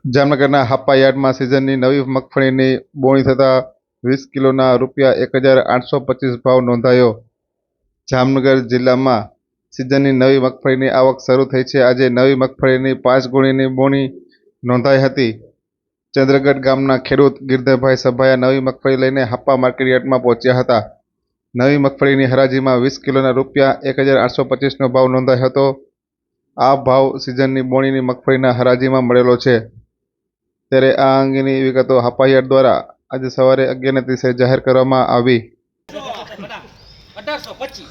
જામનગરના હાપ્પા યાર્ડમાં સિઝનની નવી મગફળીની બોણી થતાં 20 કિલોના ₹1,825 ભાવ નોંધાયો. જામનગર જિલ્લામાં સિઝનની નવી મગફળીની આવક શરૂ થઈ છે. આજે નવી મગફળીની 5 ગુણીની બોણી નોંધાઈ હતી. ચંદ્રગઢ ગામના ખેડૂત ગિરધરભાઈ સભાયા નવી મગફળી લઈને હાપ્પા માર્કેટયાર્ડમાં પહોંચ્યા હતા. નવી મગફળીની હરાજીમાં 20 કિલોના ₹1,825નો ભાવ નોંધાયો હતો. આ ભાવ સિઝનની બોણીની મગફળીના હરાજીમાં મળેલો છે. ત્યારે આ અંગેની વિગતો હાપ્પા યાર્ડ દ્વારા આજે સવારે 11:30 જાહેર કરવામાં આવી. 1825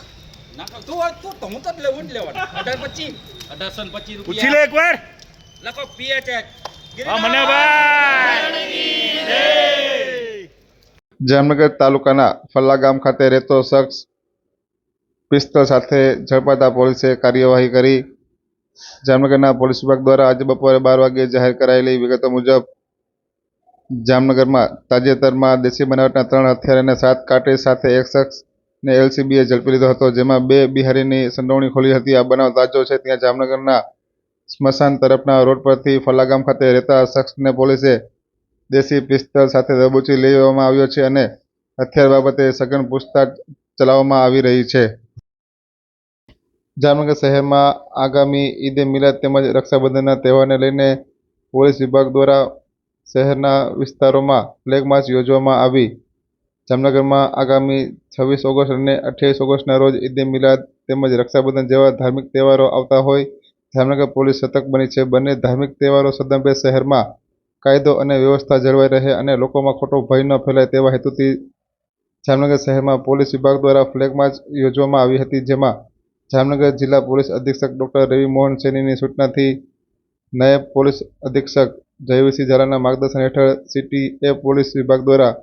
જામનગર તાલુકાના ફલ્લા ગામ ખાતે રહેતો શખ્સ પિસ્તોલ સાથે ઝડપાતા પોલીસે કાર્યવાહી કરી. જામનગરના પોલીસ વિભાગ દ્વારા આજે બપોરે 12 વાગ્યે જાહેર કરાયેલી વિગતો મુજબ જામનગરમાં તાજેતરમાં દેશી બનાવટના 3 હથિયાર અને 7 કાર્ટ્રિજ સાથે એક શખ્સને એલસીબીએ ઝડપી લીધો હતો, જેમાં 2 બિહારીની સંડોવણી ખોલી હતી. આ બનાવ તાજો છે ત્યાં જામનગરના સ્મશાન તરફના રોડ પરથી ફલ્લા ગામ ખાતે રહેતા શખ્સને પોલીસે દેશી પિસ્તોલ સાથે દબોચી લેવામાં આવ્યો છે અને હથિયાર બાબતે સઘન પૂછતાછ ચલાવવામાં આવી રહી છે. જામનગર શહેરમાં આગામી ઈદે મિલાદ તેમજ રક્ષાબંધનના તહેવારને લઈને પોલીસ વિભાગ દ્વારા શહેરના વિસ્તારોમાં ફ્લેગ માર્ચ યોજવામાં આવી. જામનગરમાં આગામી 26 ઓગસ્ટ અને 28 ઓગસ્ટના રોજ ઈદે મિલાદ તેમજ રક્ષાબંધન જેવા ધાર્મિક તહેવારો આવતા હોય જામનગર પોલીસ સતર્ક બની છે. બંને ધાર્મિક તહેવારો સંદર્ભે શહેરમાં કાયદો અને વ્યવસ્થા જળવાઈ રહે અને લોકોમાં ખોટો ભય ન ફેલાય તેવા હેતુથી જામનગર શહેરમાં પોલીસ વિભાગ દ્વારા ફ્લેગ માર્ચ યોજવામાં આવી હતી, જેમાં જામનગર જિલ્લા પોલીસ અધિક્ષક ડૉ. રવિ મોહન સૈનીની સૂચનાથી નાયબ પોલીસ અધિક્ષક જયવીરસિંહ ઝાલાના માર્ગદર્શન હેઠળ સિટી એ પોલીસ વિભાગ દ્વારા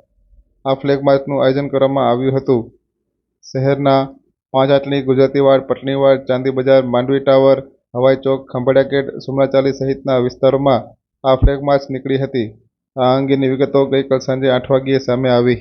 આ ફ્લેગ માર્ચનું આયોજન કરવામાં આવ્યું હતું. શહેરના 5 આટલી, ગુજરાતીવાડ, પટણીવાડ, ચાંદી બજાર, માંડવી ટાવર, હવાઈ ચોક, ખંભાળિયા ગેટ, સોમનાથ ચાલી સહિતના વિસ્તારોમાં આ ફ્લેગ માર્ચ નીકળી હતી. આ અંગેની વિગતો ગઈકાલ સાંજે 8 વાગ્યે સામે આવી.